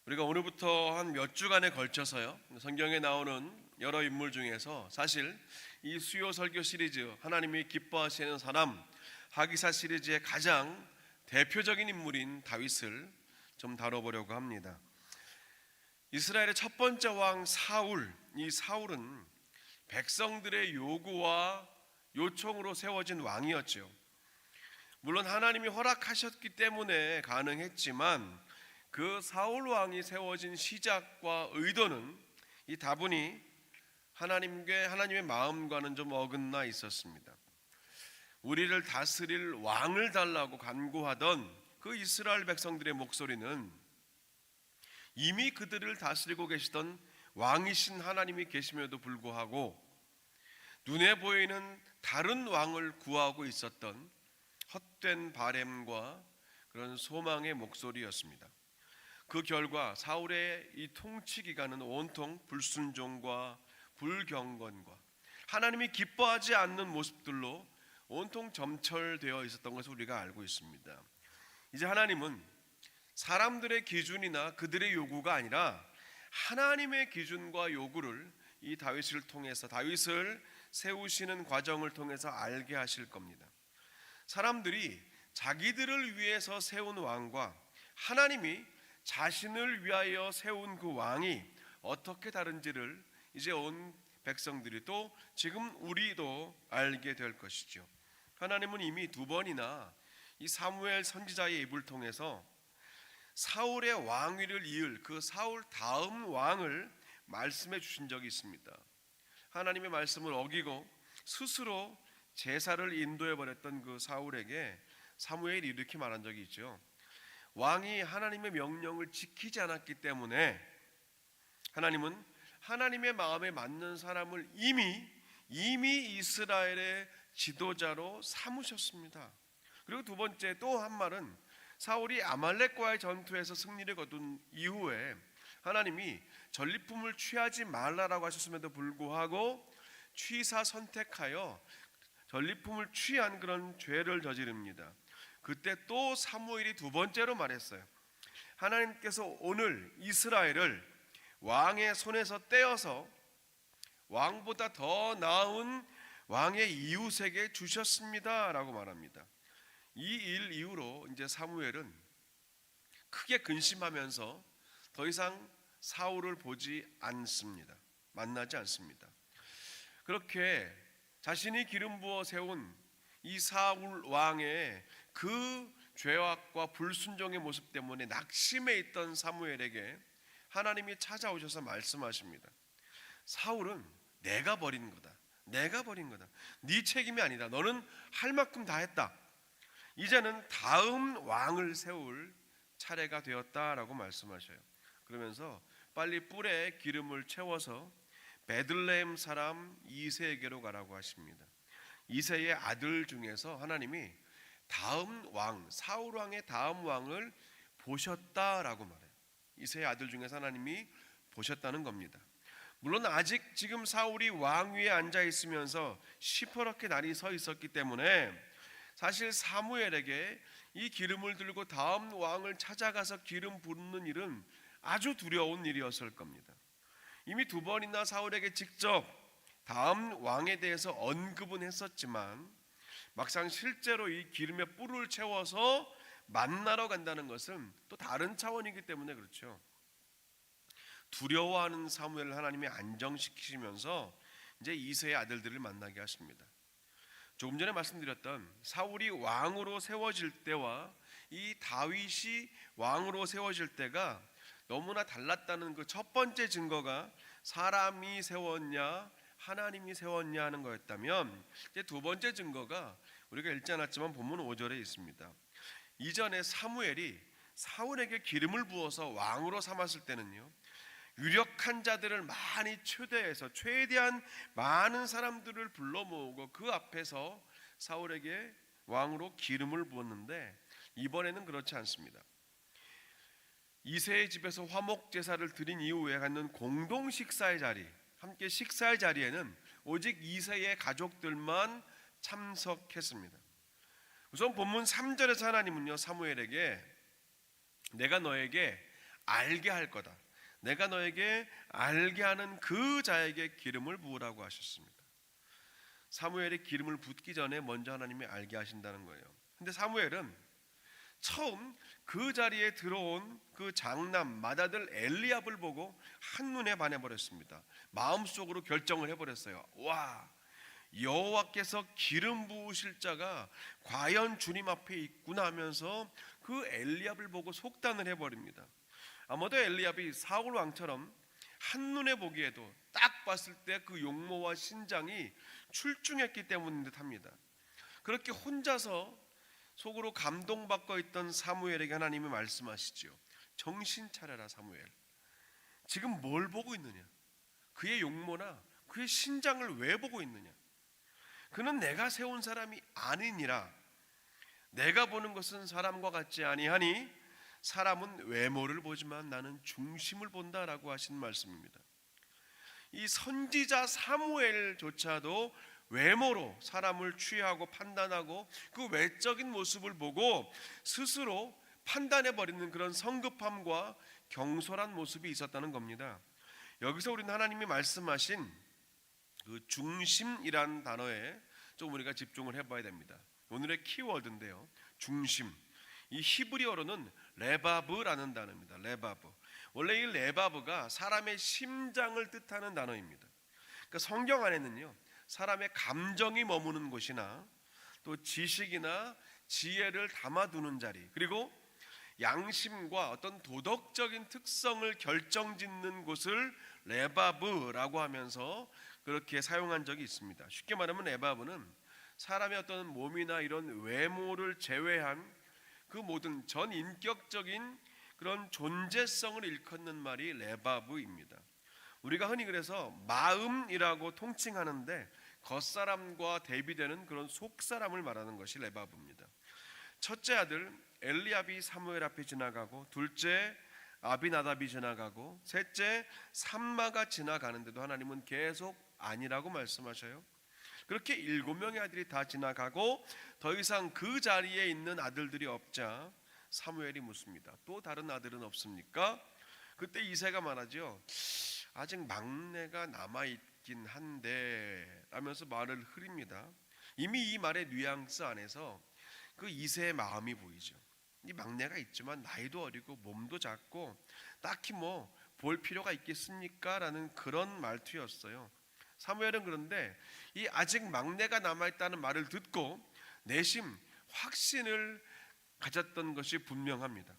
우리가 오늘부터 한 몇 주간에 걸쳐서요, 성경에 나오는 여러 인물 중에서 사실 이 수요 설교 시리즈 하나님이 기뻐하시는 사람 하기사 시리즈의 가장 대표적인 인물인 다윗을 좀 다뤄보려고 합니다. 이스라엘의 첫 번째 왕 사울, 이 사울은 백성들의 요구와 요청으로 세워진 왕이었죠. 물론 하나님이 허락하셨기 때문에 가능했지만 그 사울 왕이 세워진 시작과 의도는 이 다분히 하나님의 마음과는 좀 어긋나 있었습니다. 우리를 다스릴 왕을 달라고 간구하던 그 이스라엘 백성들의 목소리는 이미 그들을 다스리고 계시던 왕이신 하나님이 계심에도 불구하고 눈에 보이는 다른 왕을 구하고 있었던 헛된 바램과 그런 소망의 목소리였습니다. 그 결과 사울의 이 통치 기간은 온통 불순종과 불경건과 하나님이 기뻐하지 않는 모습들로 온통 점철되어 있었던 것을 우리가 알고 있습니다. 이제 하나님은 사람들의 기준이나 그들의 요구가 아니라 하나님의 기준과 요구를 이 다윗을 통해서, 다윗을 세우시는 과정을 통해서 알게 하실 겁니다. 사람들이 자기들을 위해서 세운 왕과 하나님이 자신을 위하여 세운 그 왕이 어떻게 다른지를 이제 온 백성들이 또 지금 우리도 알게 될 것이죠. 하나님은 이미 두 번이나 이 사무엘 선지자의 입을 통해서 사울의 왕위를 이을 그 사울 다음 왕을 말씀해 주신 적이 있습니다. 하나님의 말씀을 어기고 스스로 제사를 인도해 버렸던 그 사울에게 사무엘이 이렇게 말한 적이 있죠. 왕이 하나님의 명령을 지키지 않았기 때문에 하나님은 하나님의 마음에 맞는 사람을 이미 이스라엘의 지도자로 삼으셨습니다. 그리고 두 번째 또 한 말은 사울이 아말렉과의 전투에서 승리를 거둔 이후에 하나님이 전리품을 취하지 말라라고 하셨음에도 불구하고 취사 선택하여 전리품을 취한 그런 죄를 저지릅니다. 그때 또 사무엘이 두 번째로 말했어요. 하나님께서 오늘 이스라엘을 왕의 손에서 떼어서 왕보다 더 나은 왕의 이웃에게 주셨습니다 라고 말합니다. 이 일 이후로 이제 사무엘은 크게 근심하면서 더 이상 사울을 보지 않습니다. 만나지 않습니다. 그렇게 자신이 기름 부어 세운 이 사울 왕의 그 죄악과 불순종의 모습 때문에 낙심해 있던 사무엘에게 하나님이 찾아오셔서 말씀하십니다. 사울은 내가 버린 거다. 내가 버린 거다. 네 책임이 아니다. 너는 할 만큼 다 했다. 이제는 다음 왕을 세울 차례가 되었다라고 말씀하셔요. 그러면서 빨리 뿔에 기름을 채워서 베들레헴 사람 이새에게로 가라고 하십니다. 이새의 아들 중에서 하나님이 다음 왕, 사울 왕의 다음 왕을 보셨다라고 말해요. 이새의 아들 중에서 하나님이 보셨다는 겁니다. 물론 아직 지금 사울이 왕 위에 앉아 있으면서 시퍼렇게 날이 서 있었기 때문에 사실 사무엘에게 이 기름을 들고 다음 왕을 찾아가서 기름 붓는 일은 아주 두려운 일이었을 겁니다. 이미 두 번이나 사울에게 직접 다음 왕에 대해서 언급은 했었지만 막상 실제로 이 기름에 뿔을 채워서 만나러 간다는 것은 또 다른 차원이기 때문에 그렇죠. 두려워하는 사무엘을 하나님이 안정시키시면서 이제 이새의 아들들을 만나게 하십니다. 조금 전에 말씀드렸던 사울이 왕으로 세워질 때와 이 다윗이 왕으로 세워질 때가 너무나 달랐다는 그 첫 번째 증거가 사람이 세웠냐 하나님이 세웠냐 하는 거였다면, 이제 두 번째 증거가 우리가 읽지 않았지만 본문 5절에 있습니다. 이전에 사무엘이 사울에게 기름을 부어서 왕으로 삼았을 때는요, 유력한 자들을 많이 초대해서 최대한 많은 사람들을 불러 모으고 그 앞에서 사울에게 왕으로 기름을 부었는데 이번에는 그렇지 않습니다. 이새의 집에서 화목 제사를 드린 이후에 갖는 공동 식사의 자리, 함께 식사의 자리에는 오직 이새의 가족들만 참석했습니다. 우선 본문 3절에서 하나님은요, 사무엘에게 내가 너에게 알게 할 거다. 내가 너에게 알게 하는 그 자에게 기름을 부으라고 하셨습니다. 사무엘이 기름을 붓기 전에 먼저 하나님이 알게 하신다는 거예요. 근데 사무엘은 처음 그 자리에 들어온 그 장남 맏아들 엘리압을 보고 한눈에 반해버렸습니다. 마음속으로 결정을 해버렸어요. 와, 여호와께서 기름 부으실 자가 과연 주님 앞에 있구나 하면서 그 엘리압을 보고 속단을 해버립니다. 아마도 엘리압이 사울 왕처럼 한눈에 보기에도 딱 봤을 때 그 용모와 신장이 출중했기 때문인 듯합니다. 그렇게 혼자서 속으로 감동받고 있던 사무엘에게 하나님이 말씀하시죠. 정신 차려라 사무엘. 지금 뭘 보고 있느냐? 그의 용모나 그의 신장을 왜 보고 있느냐? 그는 내가 세운 사람이 아니니라. 내가 보는 것은 사람과 같지 아니하니 사람은 외모를 보지만 나는 중심을 본다라고 하신 말씀입니다. 이 선지자 사무엘조차도 외모로 사람을 취하고 판단하고 그 외적인 모습을 보고 스스로 판단해버리는 그런 성급함과 경솔한 모습이 있었다는 겁니다. 여기서 우리는 하나님이 말씀하신 그 중심이란 단어에 좀 우리가 집중을 해봐야 됩니다. 오늘의 키워드인데요, 중심. 이 히브리어로는 레바브라는 단어입니다. 레바브. 원래 이 레바브가 사람의 심장을 뜻하는 단어입니다. 그러니까 성경 안에는요, 사람의 감정이 머무는 곳이나 또 지식이나 지혜를 담아두는 자리, 그리고 양심과 어떤 도덕적인 특성을 결정짓는 곳을 레바브라고 하면서 그렇게 사용한 적이 있습니다. 쉽게 말하면 레바브는 사람의 어떤 몸이나 이런 외모를 제외한 그 모든 전인격적인 그런 존재성을 일컫는 말이 레바브입니다. 우리가 흔히 그래서 마음이라고 통칭하는데 겉사람과 대비되는 그런 속사람을 말하는 것이 레바브입니다. 첫째 아들 엘리압이 사무엘 앞에 지나가고, 둘째 아비나답이 지나가고, 셋째 삼마가 지나가는데도 하나님은 계속 아니라고 말씀하셔요. 그렇게 7명의 아들이 다 지나가고 더 이상 그 자리에 있는 아들들이 없자 사무엘이 묻습니다. 또 다른 아들은 없습니까? 그때 이새가 말하죠. 아직 막내가 남아있긴 한데 라면서 말을 흐립니다. 이미 이 말의 뉘앙스 안에서 그 이새의 마음이 보이죠. 이 막내가 있지만 나이도 어리고 몸도 작고 딱히 뭐 볼 필요가 있겠습니까? 라는 그런 말투였어요. 사무엘은 그런데 이 아직 막내가 남아있다는 말을 듣고 내심 확신을 가졌던 것이 분명합니다.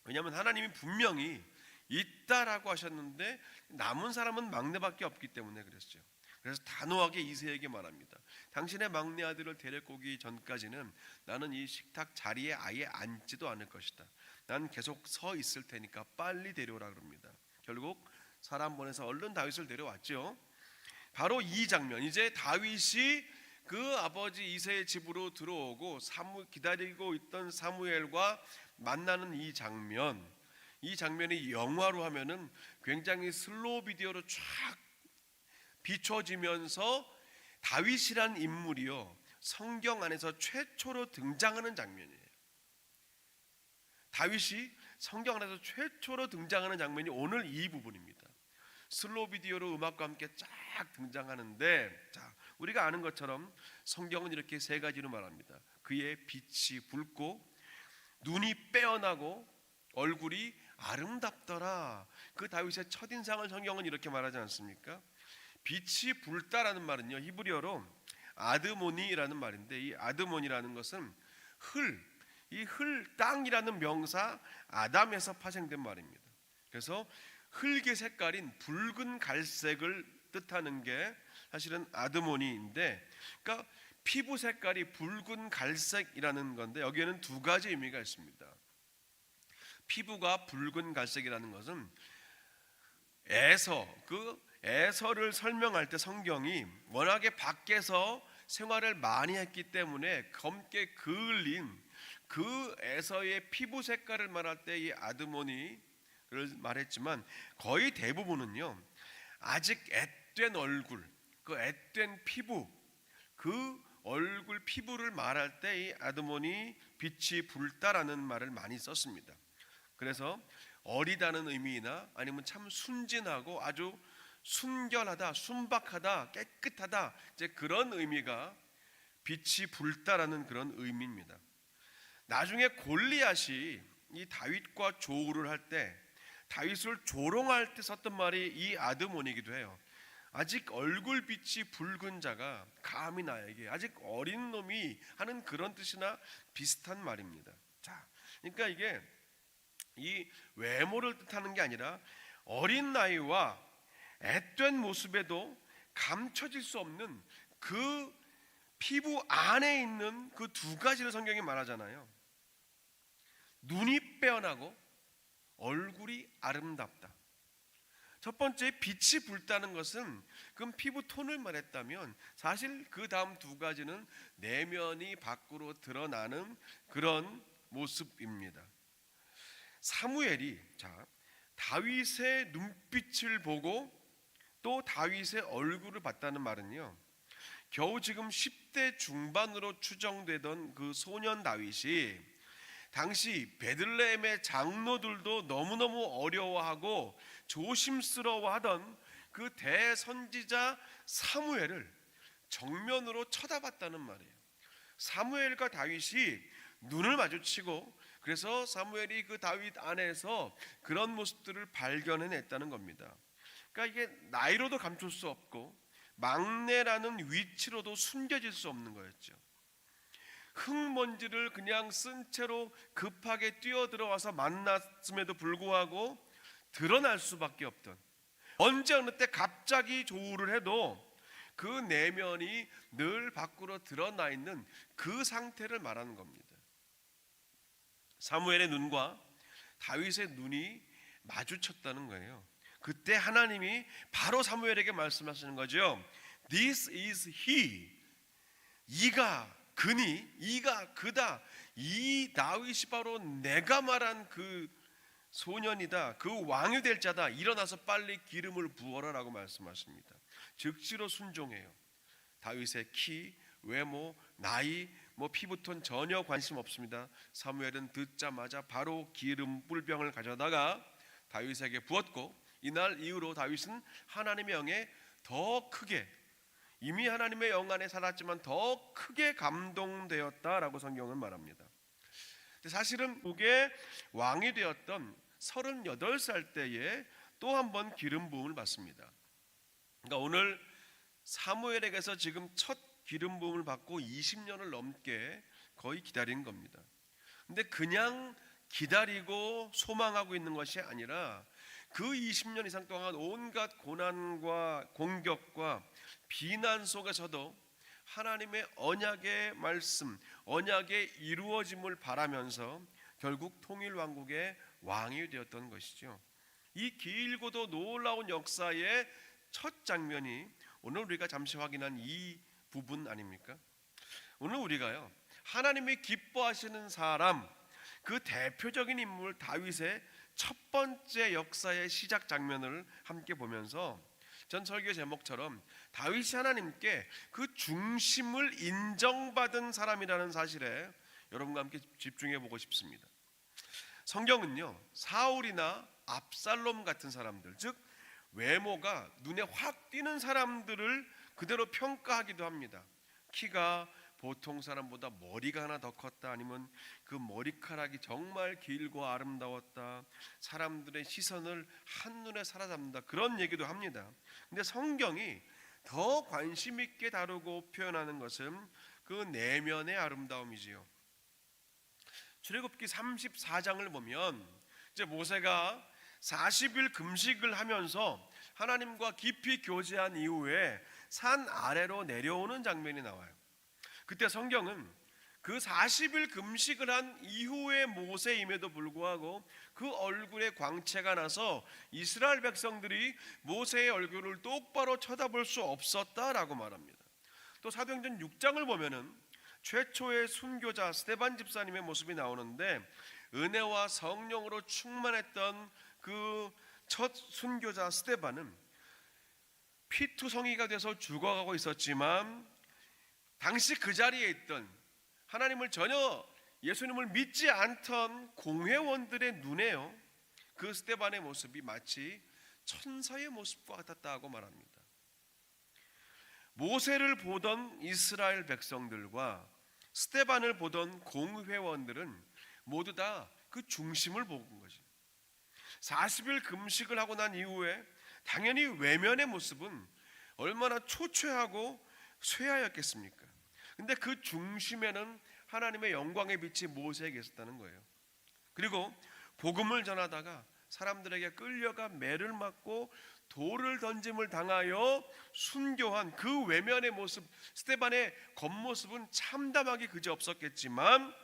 왜냐하면 하나님이 분명히 있다라고 하셨는데 남은 사람은 막내밖에 없기 때문에 그랬죠. 그래서 단호하게 이새에게 말합니다. 당신의 막내 아들을 데리고 오기 전까지는 나는 이 식탁 자리에 아예 앉지도 않을 것이다. 난 계속 서 있을 테니까 빨리 데려오라 그럽니다. 결국 사람 보내서 얼른 다윗을 데려왔죠. 바로 이 장면, 이제 다윗이 그 아버지 이새의 집으로 들어오고 기다리고 있던 사무엘과 만나는 이 장면이 영화로 하면은 굉장히 슬로우 비디오로 쫙 비춰지면서 다윗이란 인물이요, 성경 안에서 최초로 등장하는 장면이에요. 다윗이 성경 안에서 최초로 등장하는 장면이 오늘 이 부분입니다. 슬로우 비디오로 음악과 함께 쫙 등장하는데, 자, 우리가 아는 것처럼 성경은 이렇게 세 가지로 말합니다. 그의 빛이 붉고 눈이 빼어나고 얼굴이 아름답더라. 그 다윗의 첫인상을 성경은 이렇게 말하지 않습니까? 빛이 붉다라는 말은요, 히브리어로 아드모니라는 말인데, 이 아드모니라는 것은 흙, 땅이라는 명사 아담에서 파생된 말입니다. 그래서 흙의 색깔인 붉은 갈색을 뜻하는 게 사실은 아드모니인데, 그러니까 피부 색깔이 붉은 갈색이라는 건데 여기에는 두 가지 의미가 있습니다. 피부가 붉은 갈색이라는 것은 에서를 설명할 때 성경이 워낙에 밖에서 생활을 많이 했기 때문에 검게 그을린 그 에서의 피부 색깔을 말할 때 이 아드모니를 말했지만, 거의 대부분은요 아직 앳된 얼굴, 그 앳된 피부, 그 얼굴 피부를 말할 때 이 아드모니 빛이 붉다라는 말을 많이 썼습니다. 그래서 어리다는 의미나 아니면 참 순진하고 아주 순결하다, 순박하다, 깨끗하다, 이제 그런 의미가 빛이 붉다라는 그런 의미입니다. 나중에 골리앗이 이 다윗과 조우를 할 때, 다윗을 조롱할 때 썼던 말이 이 아드몬이기도 해요. 아직 얼굴빛이 붉은 자가 감히 나에게, 아직 어린 놈이 하는 그런 뜻이나 비슷한 말입니다. 자, 그러니까 이게 이 외모를 뜻하는 게 아니라 어린 나이와 앳된 모습에도 감춰질 수 없는 그 피부 안에 있는 그 두 가지를 성경이 말하잖아요. 눈이 빼어나고 얼굴이 아름답다. 첫 번째, 빛이 붉다는 것은 그 피부 톤을 말했다면, 사실 그 다음 두 가지는 내면이 밖으로 드러나는 그런 모습입니다. 사무엘이 다윗의 눈빛을 보고 또 다윗의 얼굴을 봤다는 말은요, 겨우 지금 10대 중반으로 추정되던 그 소년 다윗이 당시 베들레헴의 장로들도 너무너무 어려워하고 조심스러워하던 그 대선지자 사무엘을 정면으로 쳐다봤다는 말이에요. 사무엘과 다윗이 눈을 마주치고, 그래서 사무엘이 그 다윗 안에서 그런 모습들을 발견해냈다는 겁니다. 그러니까 이게 나이로도 감출 수 없고 막내라는 위치로도 숨겨질 수 없는 거였죠. 흙먼지를 그냥 쓴 채로 급하게 뛰어들어와서 만났음에도 불구하고 드러날 수밖에 없던, 언제 어느 때 갑자기 조우를 해도 그 내면이 늘 밖으로 드러나 있는 그 상태를 말하는 겁니다. 사무엘의 눈과 다윗의 눈이 마주쳤다는 거예요. 그때 하나님이 바로 사무엘에게 말씀하시는 거죠. This is he. 이가 그니, 이가 그다. 이 다윗이 바로 내가 말한 그 소년이다. 그 왕이 될 자다. 일어나서 빨리 기름을 부어라라고 말씀하십니다. 즉시로 순종해요. 다윗의 키, 외모, 나이, 피부톤 전혀 관심 없습니다. 사무엘은 듣자마자 바로 기름 뿔병을 가져다가 다윗에게 부었고, 이날 이후로 다윗은 하나님의 영에 더 크게, 이미 하나님의 영 안에 살았지만 더 크게 감동되었다라고 성경은 말합니다. 사실은 북의 왕이 되었던 38살 때에 또 한 번 기름 부음을 받습니다. 그러니까 오늘 사무엘에게서 지금 첫 기름 부음을 받고 20년을 넘게 거의 기다린 겁니다. 근데 그냥 기다리고 소망하고 있는 것이 아니라 그 20년 이상 동안 온갖 고난과 공격과 비난 속에서도 하나님의 언약의 말씀, 언약의 이루어짐을 바라면서 결국 통일왕국의 왕이 되었던 것이죠. 이 길고도 놀라운 역사의 첫 장면이 오늘 우리가 잠시 확인한 이 부분 아닙니까? 오늘 우리가요, 하나님이 기뻐하시는 사람, 그 대표적인 인물 다윗의 첫 번째 역사의 시작 장면을 함께 보면서 전 설교 제목처럼 다윗이 하나님께 그 중심을 인정받은 사람이라는 사실에 여러분과 함께 집중해 보고 싶습니다. 성경은요, 사울이나 압살롬 같은 사람들, 즉 외모가 눈에 확 띄는 사람들을 그대로 평가하기도 합니다. 키가 보통 사람보다 머리가 하나 더 컸다, 아니면 그 머리카락이 정말 길고 아름다웠다, 사람들의 시선을 한눈에 사로잡는다, 그런 얘기도 합니다. 근데 성경이 더 관심 있게 다루고 표현하는 것은 그 내면의 아름다움이지요. 출애굽기 34장을 보면 이제 모세가 40일 금식을 하면서 하나님과 깊이 교제한 이후에 산 아래로 내려오는 장면이 나와요. 그때 성경은 그 40일 금식을 한 이후의 모세임에도 불구하고 그 얼굴에 광채가 나서 이스라엘 백성들이 모세의 얼굴을 똑바로 쳐다볼 수 없었다라고 말합니다. 또 사도행전 6장을 보면은 최초의 순교자 스데반 집사님의 모습이 나오는데, 은혜와 성령으로 충만했던 그 첫 순교자 스데반은 피투성이가 돼서 죽어가고 있었지만, 당시 그 자리에 있던 하나님을 전혀 예수님을 믿지 않던 공회원들의 눈에요, 그 스데반의 모습이 마치 천사의 모습과 같았다고 말합니다. 모세를 보던 이스라엘 백성들과 스데반을 보던 공회원들은 모두 다 그 중심을 본 거지. 40일 금식을 하고 난 이후에 당연히 외면의 모습은 얼마나 초췌하고 쇠하였겠습니까? 근데 그 중심에는 하나님의 영광의 빛이 모세에게 있었다는 거예요. 그리고 복음을 전하다가 사람들에게 끌려가 매를 맞고 돌을 던짐을 당하여 순교한 그 외면의 모습, 스데반의 겉모습은 참담하기 그지없었겠지만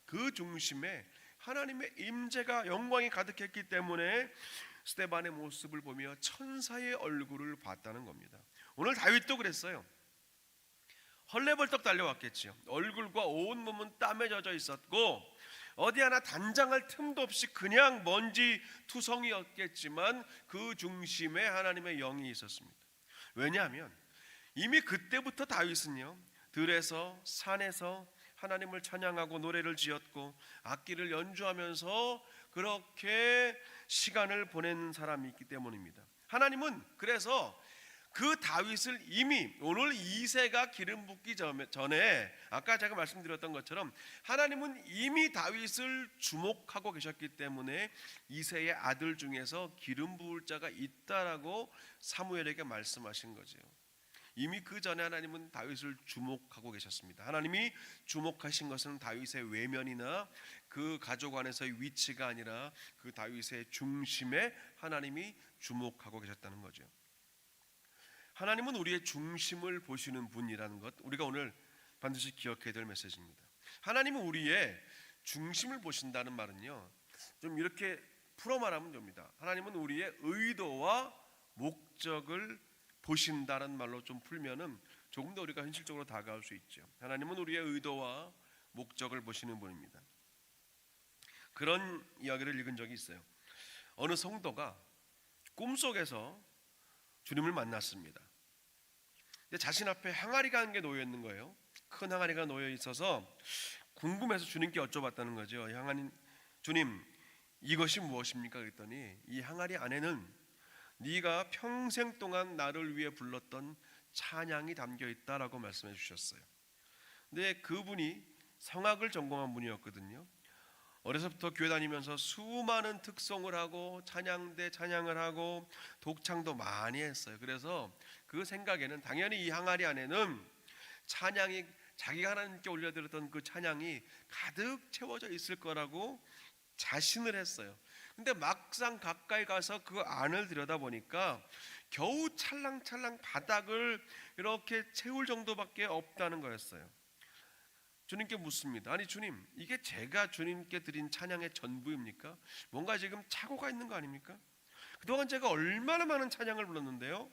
그 중심에 하나님의 임재가 영광이 가득했기 때문에 스데반의 모습을 보며 천사의 얼굴을 봤다는 겁니다. 오늘 다윗도 그랬어요. 헐레벌떡 달려왔겠지요. 얼굴과 온 몸은 땀에 젖어 있었고 어디 하나 단장할 틈도 없이 그냥 먼지 투성이었겠지만 그 중심에 하나님의 영이 있었습니다. 왜냐하면 이미 그때부터 다윗은요, 들에서 산에서 하나님을 찬양하고 노래를 지었고 악기를 연주하면서 그렇게 시간을 보낸 사람이 있기 때문입니다. 하나님은 그래서 그 다윗을 이미 오늘 이새가 기름 붓기 전에 아까 제가 말씀드렸던 것처럼 하나님은 이미 다윗을 주목하고 계셨기 때문에 이새의 아들 중에서 기름 부을 자가 있다라고 사무엘에게 말씀하신 거죠. 이미 그 전에 하나님은 다윗을 주목하고 계셨습니다. 하나님이 주목하신 것은 다윗의 외면이나 그 가족 안에서의 위치가 아니라 그 다윗의 중심에 하나님이 주목하고 계셨다는 거죠. 하나님은 우리의 중심을 보시는 분이라는 것, 우리가 오늘 반드시 기억해야 될 메시지입니다. 하나님은 우리의 중심을 보신다는 말은요, 좀 이렇게 풀어 말하면 됩니다. 하나님은 우리의 의도와 목적을 보신다는 말로 좀 풀면은 조금 더 우리가 현실적으로 다가올 수 있죠. 하나님은 우리의 의도와 목적을 보시는 분입니다. 그런 이야기를 읽은 적이 있어요. 어느 성도가 꿈속에서 주님을 만났습니다. 근데 자신 앞에 항아리가 한 개 놓여 있는 거예요. 큰 항아리가 놓여 있어서 궁금해서 주님께 여쭤봤다는 거죠. 주님, 이것이 무엇입니까? 그랬더니 이 항아리 안에는 네가 평생 동안 나를 위해 불렀던 찬양이 담겨 있다라고 말씀해 주셨어요. 근데 그분이 성악을 전공한 분이었거든요. 어려서부터 교회 다니면서 수많은 특송을 하고 찬양대 찬양을 하고 독창도 많이 했어요. 그래서 그 생각에는 당연히 이 항아리 안에는 찬양이, 자기가 하나님께 올려드렸던 그 찬양이 가득 채워져 있을 거라고 자신을 했어요. 근데 막상 가까이 가서 그 안을 들여다보니까 겨우 찰랑찰랑 바닥을 이렇게 채울 정도밖에 없다는 거였어요. 주님께 묻습니다. 아니 주님, 이게 제가 주님께 드린 찬양의 전부입니까? 뭔가 지금 착오가 있는 거 아닙니까? 그동안 제가 얼마나 많은 찬양을 불렀는데요.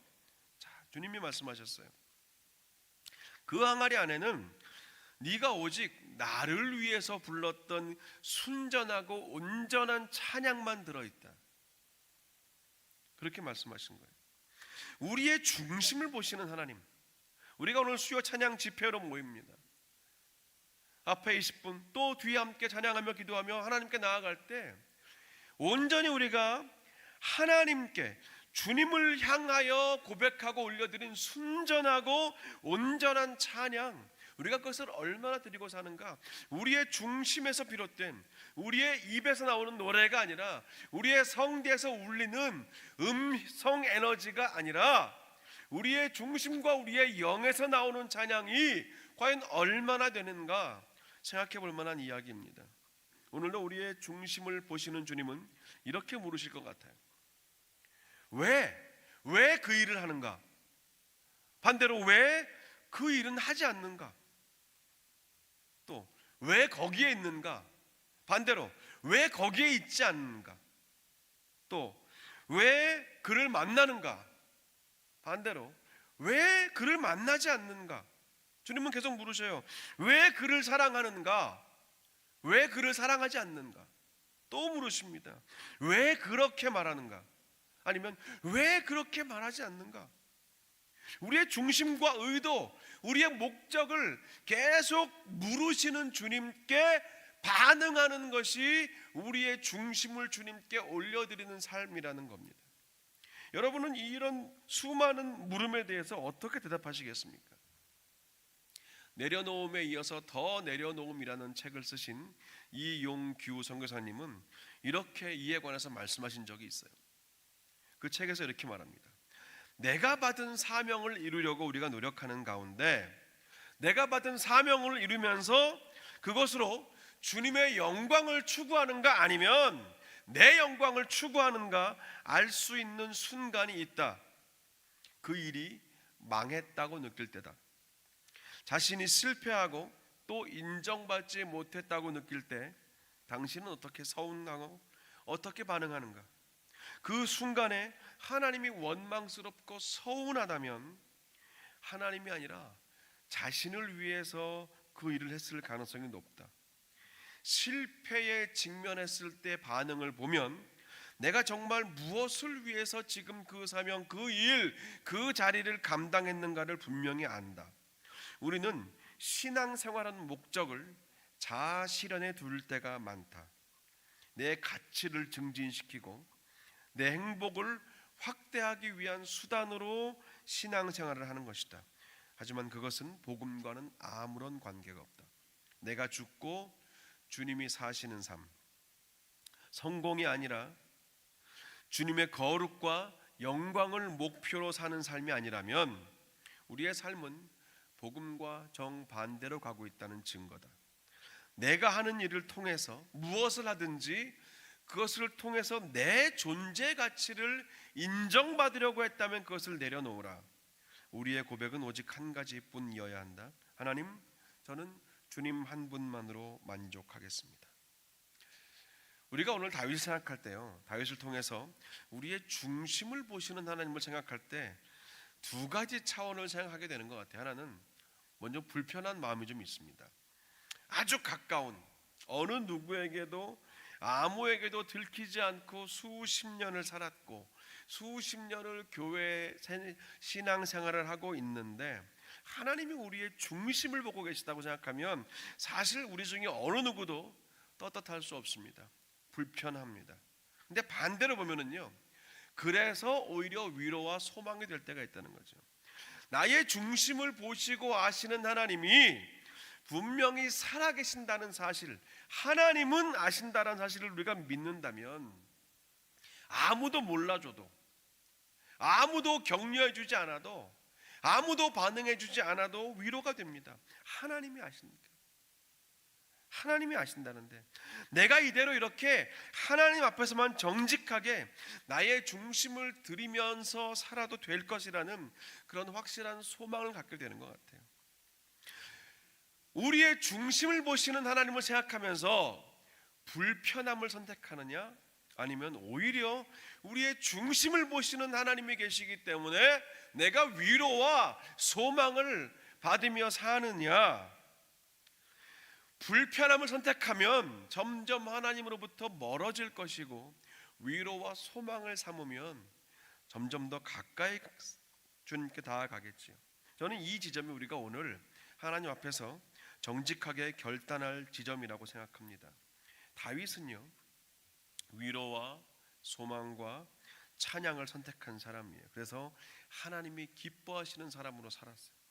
자, 주님이 말씀하셨어요. 그 항아리 안에는 네가 오직 나를 위해서 불렀던 순전하고 온전한 찬양만 들어있다. 그렇게 말씀하신 거예요. 우리의 중심을 보시는 하나님. 우리가 오늘 수요 찬양 집회로 모입니다. 앞에 20분 또 뒤에 함께 찬양하며 기도하며 하나님께 나아갈 때 온전히 우리가 하나님께 주님을 향하여 고백하고 올려드린 순전하고 온전한 찬양, 우리가 그것을 얼마나 드리고 사는가. 우리의 중심에서 비롯된 우리의 입에서 나오는 노래가 아니라 우리의 성대에서 울리는 음성 에너지가 아니라 우리의 중심과 우리의 영에서 나오는 찬양이 과연 얼마나 되는가 생각해 볼 만한 이야기입니다. 오늘도 우리의 중심을 보시는 주님은 이렇게 물으실 것 같아요. 왜 그 일을 하는가? 반대로 왜 그 일은 하지 않는가? 또 왜 거기에 있는가? 반대로 왜 거기에 있지 않는가? 또 왜 그를 만나는가? 반대로 왜 그를 만나지 않는가? 주님은 계속 물으셔요. 왜 그를 사랑하는가? 왜 그를 사랑하지 않는가? 또 물으십니다. 왜 그렇게 말하는가? 아니면 왜 그렇게 말하지 않는가? 우리의 중심과 의도, 우리의 목적을 계속 물으시는 주님께 반응하는 것이 우리의 중심을 주님께 올려드리는 삶이라는 겁니다. 여러분은 이런 수많은 물음에 대해서 어떻게 대답하시겠습니까? 내려놓음에 이어서 더 내려놓음이라는 책을 쓰신 이용규 선교사님은 이렇게 이에 관해서 말씀하신 적이 있어요. 그 책에서 이렇게 말합니다. 내가 받은 사명을 이루려고 우리가 노력하는 가운데 내가 받은 사명을 이루면서 그것으로 주님의 영광을 추구하는가 아니면 내 영광을 추구하는가 알 수 있는 순간이 있다. 그 일이 망했다고 느낄 때다. 자신이 실패하고 또 인정받지 못했다고 느낄 때 당신은 어떻게 서운하고 어떻게 반응하는가? 그 순간에 하나님이 원망스럽고 서운하다면 하나님이 아니라 자신을 위해서 그 일을 했을 가능성이 높다. 실패에 직면했을 때 반응을 보면 내가 정말 무엇을 위해서 지금 그 사명, 그 일, 그 자리를 감당했는가를 분명히 안다. 우리는 신앙생활하는 목적을 자아 실현에 둘 때가 많다. 내 가치를 증진시키고 내 행복을 확대하기 위한 수단으로 신앙생활을 하는 것이다. 하지만 그것은 복음과는 아무런 관계가 없다. 내가 죽고 주님이 사시는 삶, 성공이 아니라 주님의 거룩과 영광을 목표로 사는 삶이 아니라면 우리의 삶은 복음과 정반대로 가고 있다는 증거다. 내가 하는 일을 통해서 무엇을 하든지 그것을 통해서 내 존재 가치를 인정받으려고 했다면 그것을 내려놓으라. 우리의 고백은 오직 한 가지뿐이어야 한다. 하나님, 저는 주님 한 분만으로 만족하겠습니다. 우리가 오늘 다윗을 생각할 때요, 다윗을 통해서 우리의 중심을 보시는 하나님을 생각할 때 두 가지 차원을 생각하게 되는 것 같아요. 하나는 먼저 불편한 마음이 좀 있습니다. 아주 가까운 어느 누구에게도 아무에게도 들키지 않고 수십 년을 살았고 수십 년을 교회 신앙생활을 하고 있는데 하나님이 우리의 중심을 보고 계시다고 생각하면 사실 우리 중에 어느 누구도 떳떳할 수 없습니다. 불편합니다. 근데 반대로 보면은요, 그래서 오히려 위로와 소망이 될 때가 있다는 거죠. 나의 중심을 보시고 아시는 하나님이 분명히 살아계신다는 사실, 하나님은 아신다는 사실을 우리가 믿는다면 아무도 몰라줘도, 아무도 격려해주지 않아도, 아무도 반응해주지 않아도 위로가 됩니다. 하나님이 아십니까? 하나님이 아신다는데 내가 이대로 이렇게 하나님 앞에서만 정직하게 나의 중심을 들이면서 살아도 될 것이라는 그런 확실한 소망을 갖게 되는 것 같아요. 우리의 중심을 보시는 하나님을 생각하면서 불편함을 선택하느냐 아니면 오히려 우리의 중심을 보시는 하나님이 계시기 때문에 내가 위로와 소망을 받으며 사느냐. 불편함을 선택하면 점점 하나님으로부터 멀어질 것이고 위로와 소망을 삼으면 점점 더 가까이 주님께 다가가겠지요. 저는 이 지점이 우리가 오늘 하나님 앞에서 정직하게 결단할 지점이라고 생각합니다. 다윗은요, 위로와 소망과 찬양을 선택한 사람이에요. 그래서 하나님이 기뻐하시는 사람으로 살았어요.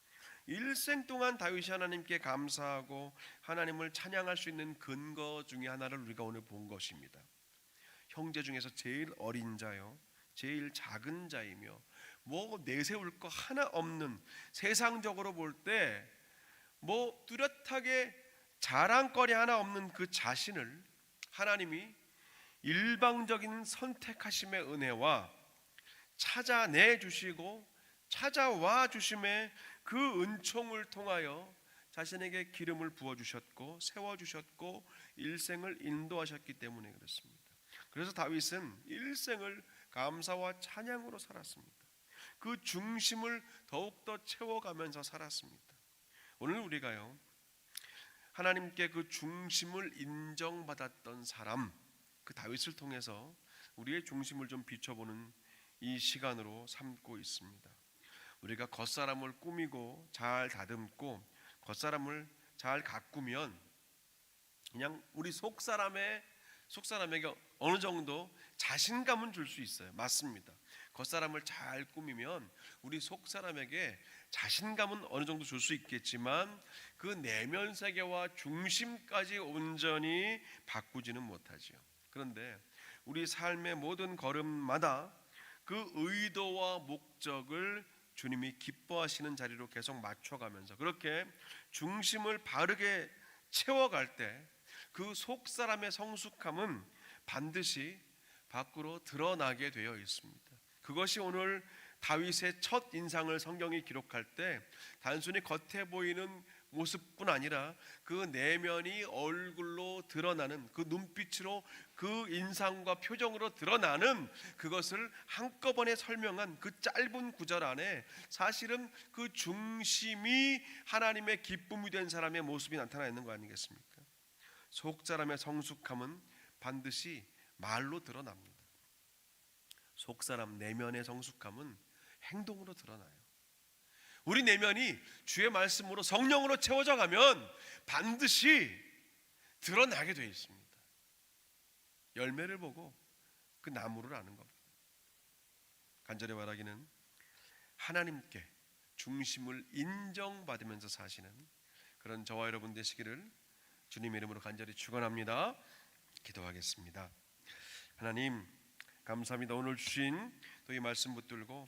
일생 동안 다윗이 하나님께 감사하고 하나님을 찬양할 수 있는 근거 중에 하나를 우리가 오늘 본 것입니다. 형제 중에서 제일 어린 자요, 제일 작은 자이며 뭐 내세울 거 하나 없는, 세상적으로 볼 때 뭐 뚜렷하게 자랑거리 하나 없는 그 자신을 하나님이 일방적인 선택하심의 은혜와 찾아내 주시고 찾아와 주심의 그 은총을 통하여 자신에게 기름을 부어주셨고 세워주셨고 일생을 인도하셨기 때문에 그렇습니다. 그래서 다윗은 일생을 감사와 찬양으로 살았습니다. 그 중심을 더욱더 채워가면서 살았습니다. 오늘 우리가요, 하나님께 그 중심을 인정받았던 사람, 그 다윗을 통해서 우리의 중심을 좀 비춰보는 이 시간으로 삼고 있습니다. 우리가 겉사람을 꾸미고 잘 다듬고 겉사람을 잘 가꾸면 그냥 우리 속 사람에게 어느 정도 자신감은 줄 수 있어요. 맞습니다. 겉사람을 잘 꾸미면 우리 속 사람에게 자신감은 어느 정도 줄 수 있겠지만 그 내면 세계와 중심까지 온전히 바꾸지는 못하지요. 그런데 우리 삶의 모든 걸음마다 그 의도와 목적을 주님이 기뻐하시는 자리로 계속 맞춰가면서 그렇게 중심을 바르게 채워갈 때 그 속 사람의 성숙함은 반드시 밖으로 드러나게 되어 있습니다. 그것이 오늘 다윗의 첫 인상을 성경이 기록할 때 단순히 겉에 보이는 모습뿐 아니라 그 내면이 얼굴로 드러나는 그 눈빛으로 그 인상과 표정으로 드러나는 그것을 한꺼번에 설명한 그 짧은 구절 안에 사실은 그 중심이 하나님의 기쁨이 된 사람의 모습이 나타나 있는 거 아니겠습니까? 속 사람의 성숙함은 반드시 말로 드러납니다. 속 사람 내면의 성숙함은 행동으로 드러나요. 우리 내면이 주의 말씀으로 성령으로 채워져 가면 반드시 드러나게 되어 있습니다. 열매를 보고 그 나무를 아는 겁니다. 간절히 바라기는 하나님께 중심을 인정받으면서 사시는 그런 저와 여러분 되시기를 주님의 이름으로 간절히 축원합니다. 기도하겠습니다. 하나님 감사합니다. 오늘 주신 또 이 말씀 붙들고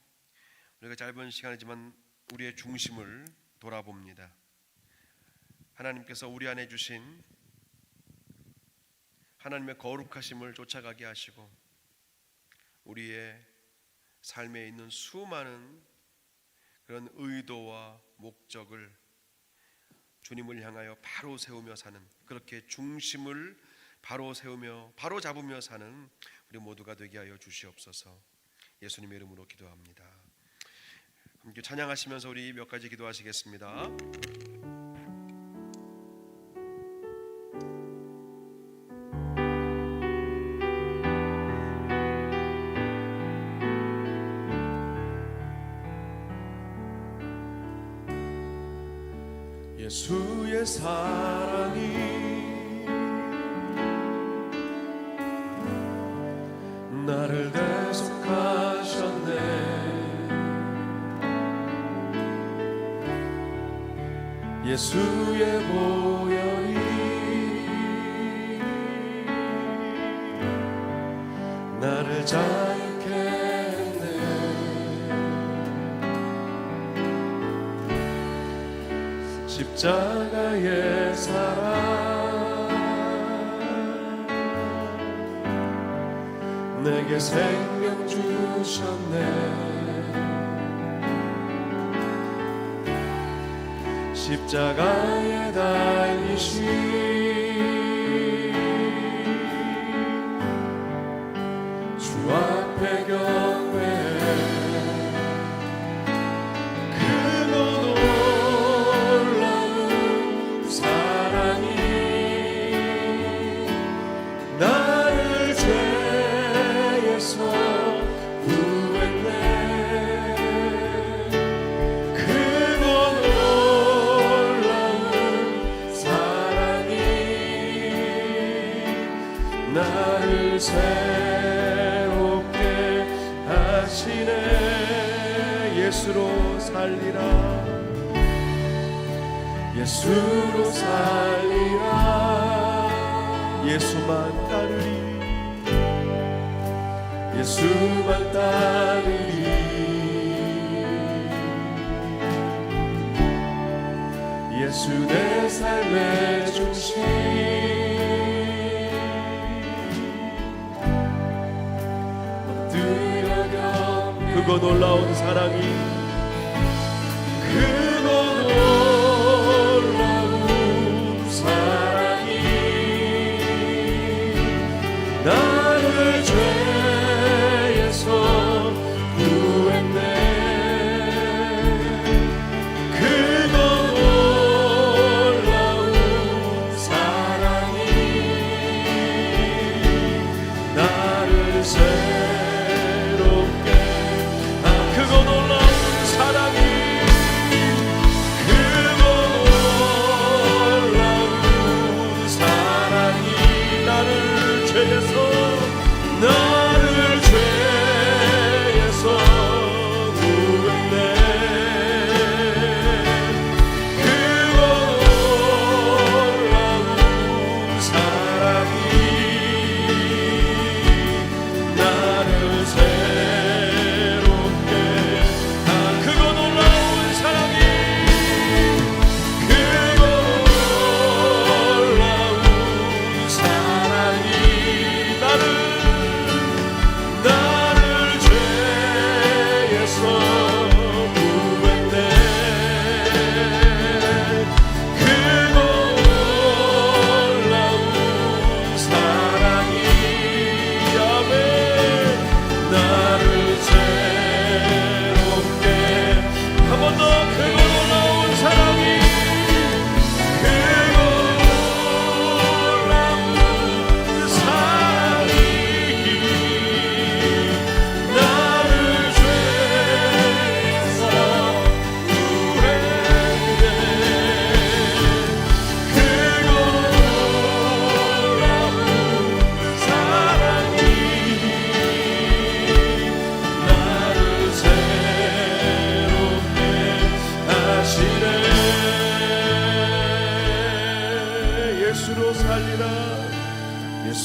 우리가 짧은 시간이지만 우리의 중심을 돌아봅니다. 하나님께서 우리 안에 주신 하나님의 거룩하심을 쫓아가게 하시고 우리의 삶에 있는 수많은 그런 의도와 목적을 주님을 향하여 바로 세우며 사는 그렇게 중심을 바로 세우며 바로 잡으며 사는 우리 모두가 되게 하여 주시옵소서. 예수님의 이름으로 기도합니다. 함께 찬양하시면서 우리 몇 가지 기도하시겠습니다. 예수의 사랑이 나를 대속하셨네. 예수의 보혈이 나를 자유케 했네. 십자가의 사랑 내게 생명 주셨네. 십자가에 달리신 주 앞에 경배해. 그 놀라운 사랑이 나를 죄에서 구했네. 나를 새롭게 하시네. 예수로 살리라. 예수로 살리라. 예수만 따르리. 예수만 따르리. 예수 내 삶의 중심. 그거 놀라운 사랑이 그거 놀라운 사랑이 나를 죄에서 구했네. 그거 놀라운 사랑이 나를 새롭게. 그거 놀라운 사랑이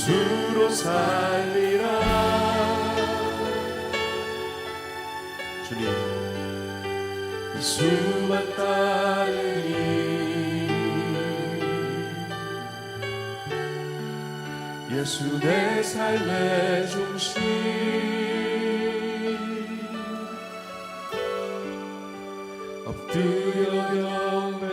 예수로 살리라. 주님 예수만 따르니 예수 내 삶의 중심. 엎드려 경배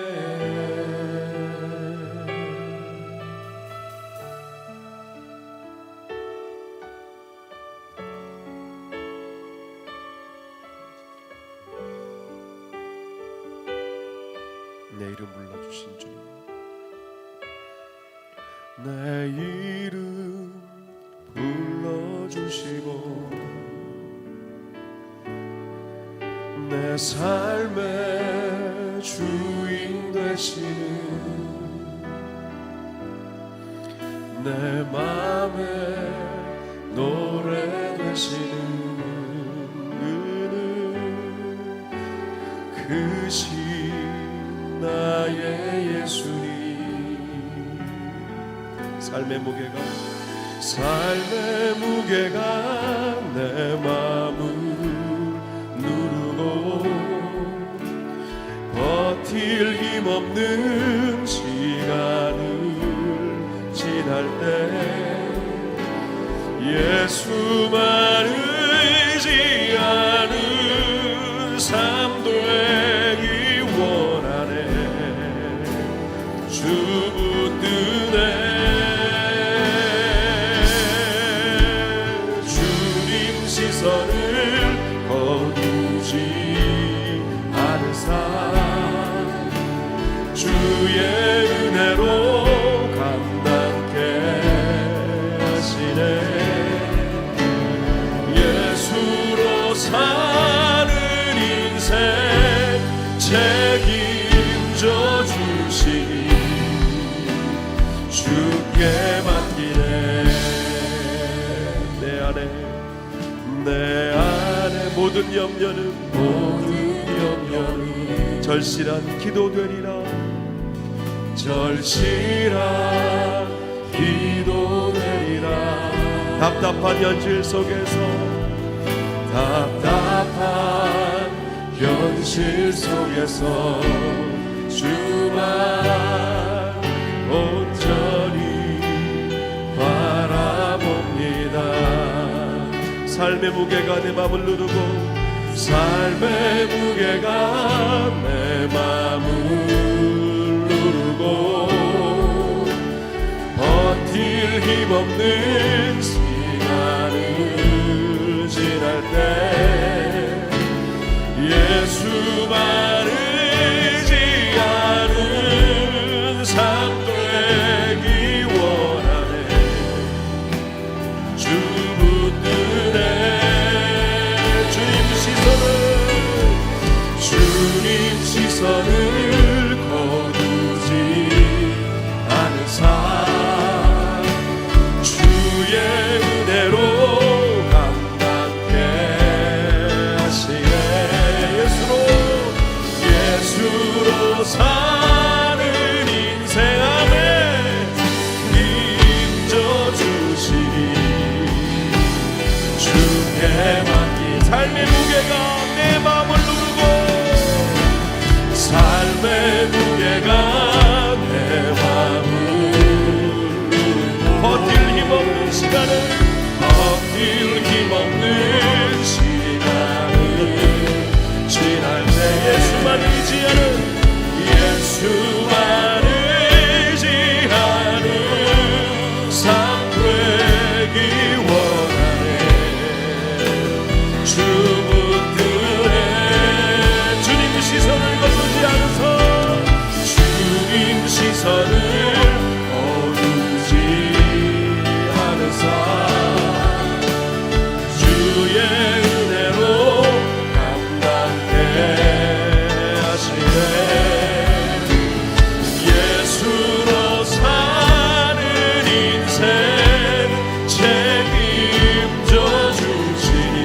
내 이름 불러주신 주님, 내 이름 불러주시고 내 삶의 주인 되시는 내 맘의 노래 되시는 그는 크신 나의 예수님. 삶의 무게가 내 마음을 누르고 버틸 힘없는 시간을 지날 때 예수만 의지하는 삶 되기 원하네. 주 붙드네. 주님 시선을 거두지 않으사 주의 은혜로 감당케 하시네. 예수로 사는 인생 책임져 주시니 주께 맡기네. 내 안에 모든 염려는 절실한 기도 되리라. 답답한 현실 속에서 주만 온전히 바라봅니다. 삶의 무게가 내 맘을 누르고 버틸 힘없는 시간을 지날 때 예수만 의지하는 삶 되기 원하네. 주 붙드네. 주님 시선을 거두지 않으사 주의 은혜로 감당케 하시네. 예수로 사는 인생 안에 힘줘 주시니 주께 맡긴 삶의 무게가 내 마음을 누르고 삶의 무게가 내 맘을 버틸 힘없는 시간을 지날 때 예수만 의지하는 삶 되기 원하네. 주 붙드네. 주님 시선을 거두지 않으소. 주님 시선을 거두지 않으사 주의 은혜로 감당케 하시네. 예수로 사는 인생 책임져 주시니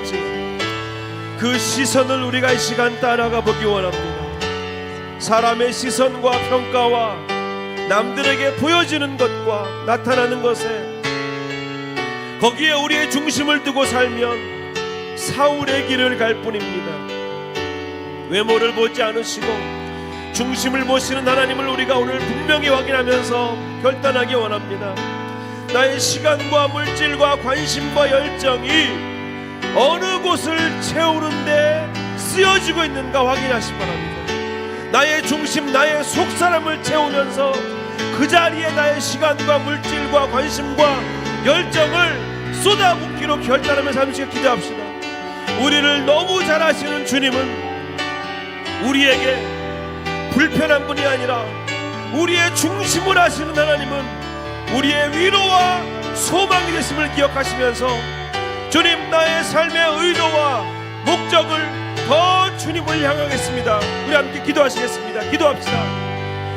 하는지 그 시선을 우리가 이 시간 따라가 보기 원합니다. 사람의 시선과 평가와 남들에게 보여지는 것과 나타나는 것에 거기에 우리의 중심을 두고 살면 사울의 길을 갈 뿐입니다. 외모를 보지 않으시고 중심을 보시는 하나님을 우리가 오늘 분명히 확인하면서 결단하기 원합니다. 나의 시간과 물질과 관심과 열정이 어느 곳을 채우는데 쓰여지고 있는가 확인하시기 바랍니다. 나의 중심, 나의 속사람을 채우면서 그 자리에 나의 시간과 물질과 관심과 열정을 쏟아붓기로 결단하며 잠시 기도합시다. 우리를 너무 잘 아시는 주님은 우리에게 불편한 분이 아니라 우리의 중심을 아시는 하나님은 우리의 위로와 소망이 되심을 기억하시면서 주님, 나의 삶의 의도와 목적을 더 주님을 향하겠습니다. 우리 함께 기도하시겠습니다. 기도합시다.